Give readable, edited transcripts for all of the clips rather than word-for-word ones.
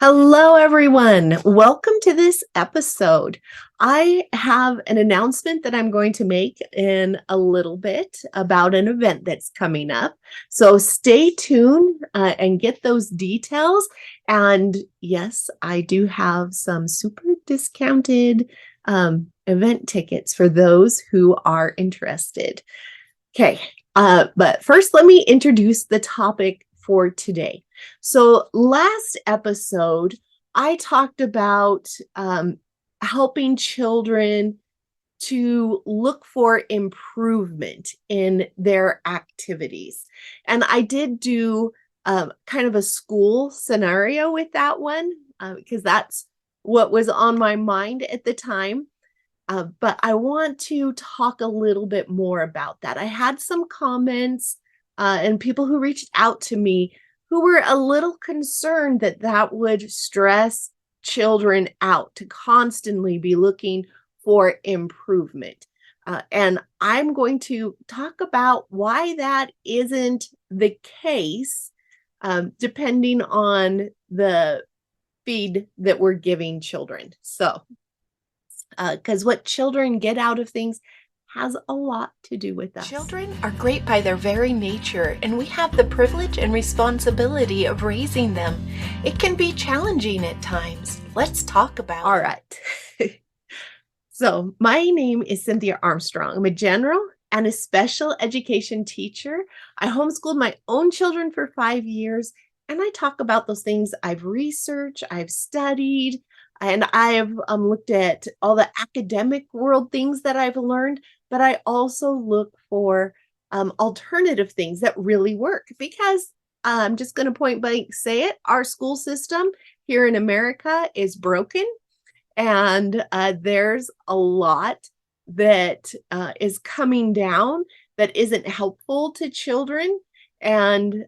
Hello, everyone. Welcome to this episode. I have an announcement that I'm going to make in a little bit about an event that's coming up. So stay tuned and get those details. And yes, I do have some super discounted event tickets for those who are interested. Okay, but first, let me introduce the topic for today. So, last episode, I talked about helping children to look look for improvement in their activities. And I did do kind of a school scenario with that one because that's what was on my mind at the time. But I want to talk a little bit more about that. I had some comments and people who reached out to me who were a little concerned that that would stress children out to constantly be looking for improvement. And I'm going to talk about why that isn't the case, depending on the feed that we're giving children. So, because what children get out of things has a lot to do with us. Children are great by their very nature, and we have the privilege and responsibility of raising them. It can be challenging at times. Let's talk about All it. right. So, my name is Cynthia Armstrong. I'm a general and a special education teacher. I homeschooled my own children for 5 years, and I talk about those things I've researched, I've studied, and I've looked at all the academic world things that I've learned, but I also look for alternative things that really work because I'm just going to point blank say it. Our school system here in America is broken, and there's a lot that is coming down that isn't helpful to children. And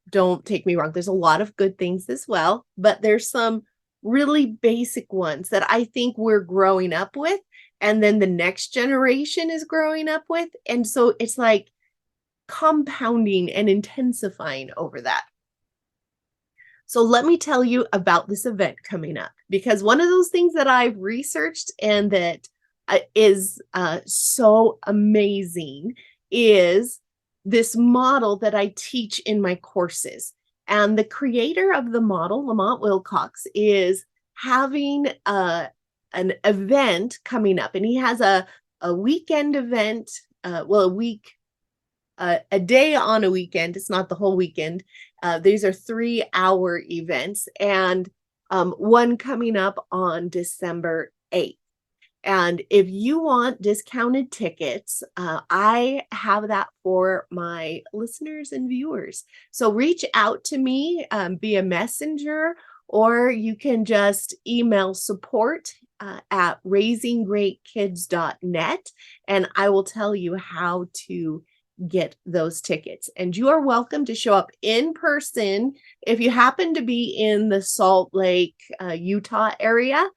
don't take me wrong, there's a lot of good things as well, but there's some really basic ones that I think we're growing up with, and then the next generation is growing up with. And so it's like compounding and intensifying over that. So let me tell you about this event coming up, because one of those things that I've researched and that is so amazing is this model that I teach in my courses. And the creator of the model, Lamont Wilcox, is having an event coming up, and he has a weekend event, a day on a weekend. It's not the whole weekend. These are 3-hour events, and one coming up on December 8th. And if you want discounted tickets, I have that for my listeners and viewers. So reach out to me via messenger, or you can just email support at raisinggreatkids.net, and I will tell you how to get those tickets. And you are welcome to show up in person if you happen to be in the Salt Lake, Utah area.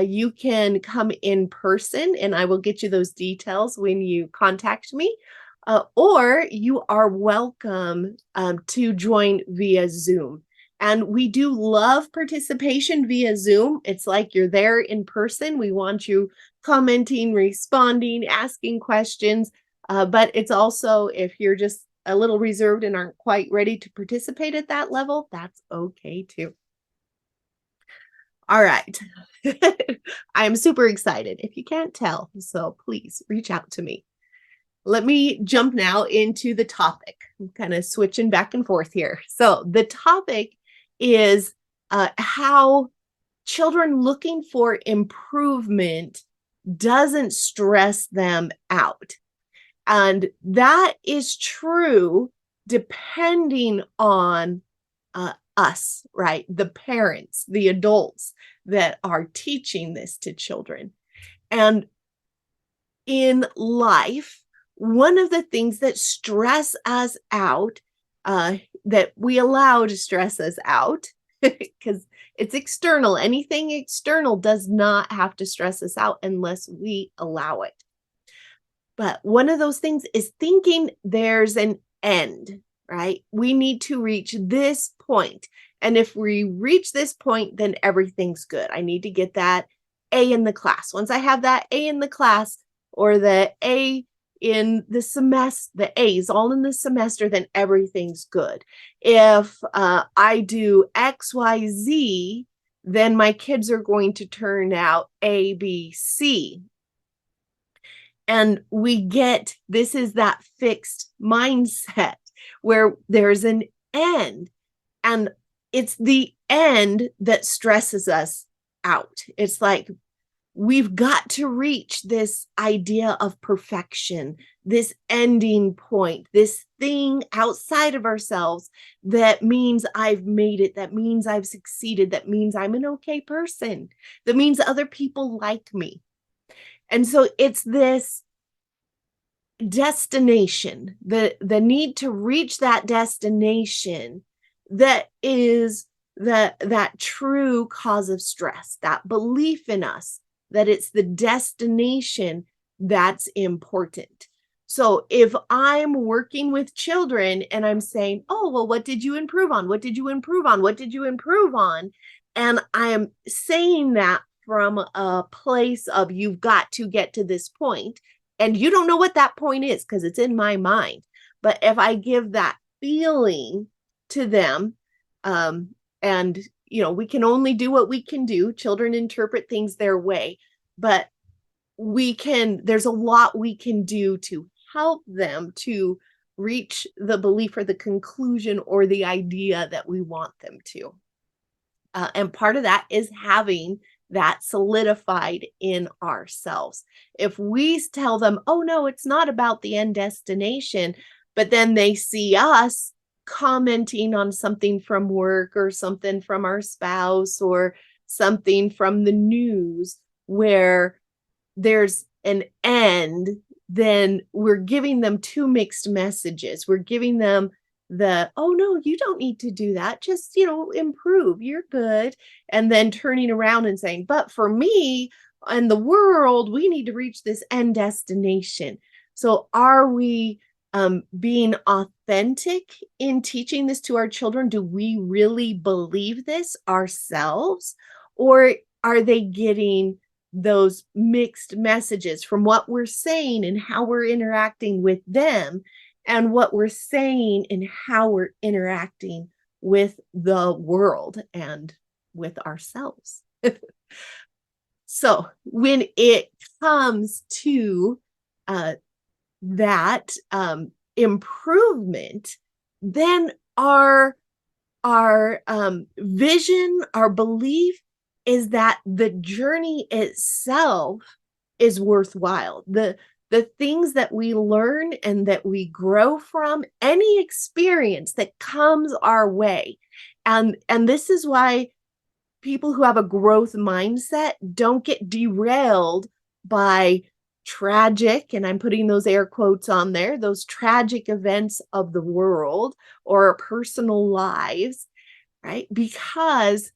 You can come in person, and I will get you those details when you contact me. Or you are welcome to join via Zoom. And we do love participation via Zoom. It's like you're there in person. We want you commenting, responding, asking questions. But it's also, if you're just a little reserved and aren't quite ready to participate at that level, that's okay too. All right. I'm super excited if you can't tell. So please reach out to me. Let me jump now into the topic. I'm kind of switching back and forth here. So the topic is how children looking for improvement doesn't stress them out. And that is true depending on us, right? The parents, the adults that are teaching this to children. And in life, one of the things that stress us out, that we allow to stress us out, because it's external. Anything external does not have to stress us out unless we allow it. But one of those things is thinking there's an end, right? We need to reach this point, And if we reach this point, then everything's good. I need to get that A in the class. Once I have that A in the class, or the A in the semester, the A's all in the semester, then everything's good. If I do X, Y, Z, then my kids are going to turn out A, B, C. And we get, this is that fixed mindset where there's an end, and it's the end that stresses us out. It's like, we've got to reach this idea of perfection, this ending point, this thing outside of ourselves that means I've made it, that means I've succeeded, that means I'm an okay person, that means other people like me. And so it's this destination, the need to reach that destination, that is that true cause of stress, that belief in us that it's the destination that's important. So if I'm working with children and I'm saying, oh, well, what did you improve on? What did you improve on? What did you improve on? And I am saying that from a place of, you've got to get to this point, and you don't know what that point is because it's in my mind. But if I give that feeling to them, and we can only do what we can do. Children interpret things their way, but there's a lot we can do to help them to reach the belief or the conclusion or the idea that we want them to. And part of that is having that solidified in ourselves. If we tell them, oh no, it's not about the end destination, but then they see us commenting on something from work or something from our spouse or something from the news where there's an end, then we're giving them two mixed messages. We're giving them oh no, you don't need to do that, just improve, you're good, and then turning around and saying, but for me and the world, we need to reach this end destination. So are we being authentic in teaching this to our children? Do we really believe this ourselves, or are they getting those mixed messages from what we're saying and how we're interacting with them, and what we're saying and how we're interacting with the world and with ourselves? So when it comes to that improvement, then our vision, our belief is that the journey itself is worthwhile. The things that we learn and that we grow from, any experience that comes our way. And this is why people who have a growth mindset don't get derailed by tragic, and I'm putting those air quotes on there, those tragic events of the world or our personal lives, right? Because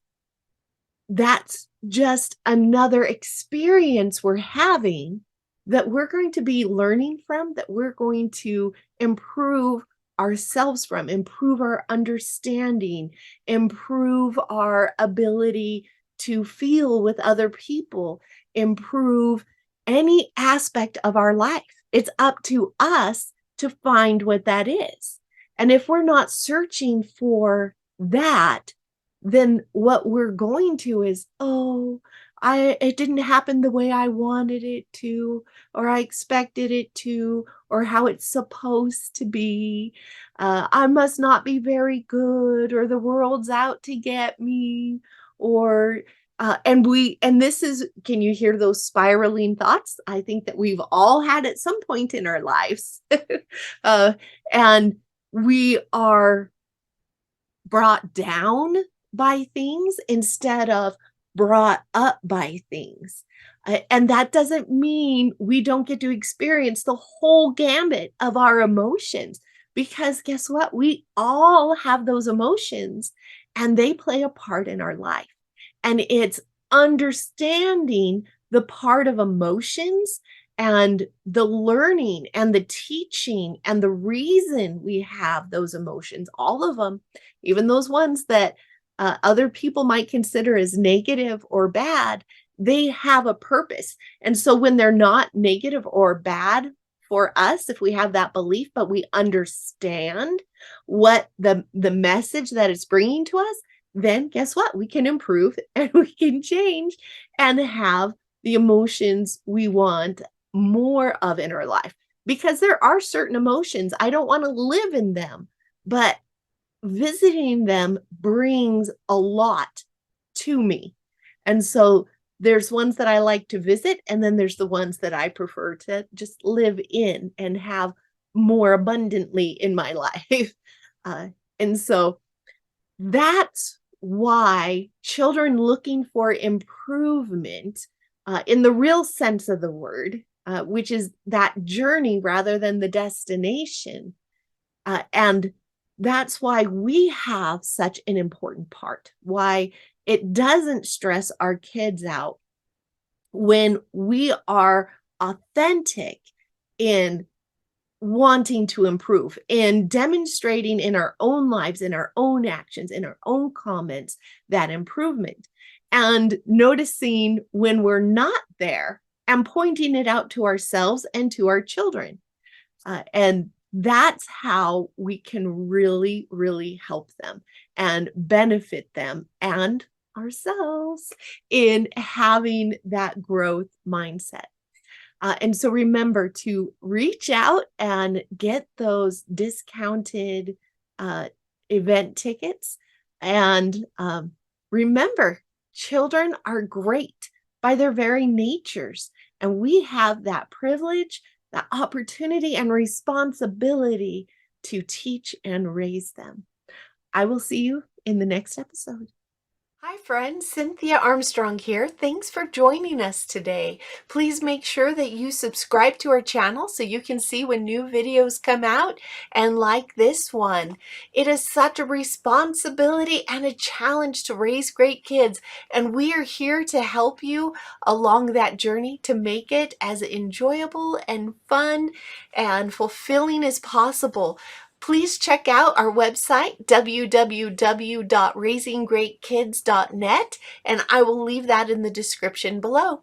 that's just another experience we're having that we're going to be learning from, that we're going to improve ourselves from, improve our understanding, improve our ability to feel with other people, improve any aspect of our life. It's up to us to find what that is. And if we're not searching for that, then what we're going to is, oh, it didn't happen the way I wanted it to, or I expected it to, or how it's supposed to be. I must not be very good, or the world's out to get me, or and this is, can you hear those spiraling thoughts? I think that we've all had at some point in our lives. And we are brought down by things instead of brought up by things. And that doesn't mean we don't get to experience the whole gambit of our emotions, because guess what? We all have those emotions and they play a part in our life. And it's understanding the part of emotions and the learning and the teaching and the reason we have those emotions, all of them, even those ones that other people might consider as negative or bad, they have a purpose. And so when they're not negative or bad for us, if we have that belief, but we understand what the message that it's bringing to us, then guess what? We can improve and we can change and have the emotions we want more of in our life. Because there are certain emotions, I don't want to live in them, but visiting them brings a lot to me. And so there's ones that I like to visit, and then there's the ones that I prefer to just live in and have more abundantly in my life. Uh, and so that's why children looking for improvement, in the real sense of the word, which is that journey rather than the destination, and that's why we have such an important part, why it doesn't stress our kids out when we are authentic in wanting to improve, in demonstrating in our own lives, in our own actions, in our own comments, that improvement, and noticing when we're not there and pointing it out to ourselves and to our children. And that's how we can really, really help them and benefit them and ourselves in having that growth mindset. And so remember to reach out and get those discounted event tickets. And remember, children are great by their very natures. And we have that privilege, the opportunity, and responsibility to teach and raise them. I will see you in the next episode. Hi friends, Cynthia Armstrong here. Thanks for joining us today. Please make sure that you subscribe to our channel so you can see when new videos come out and like this one. It is such a responsibility and a challenge to raise great kids, and we are here to help you along that journey to make it as enjoyable and fun and fulfilling as possible. Please check out our website, www.raisinggreatkids.net, and I will leave that in the description below.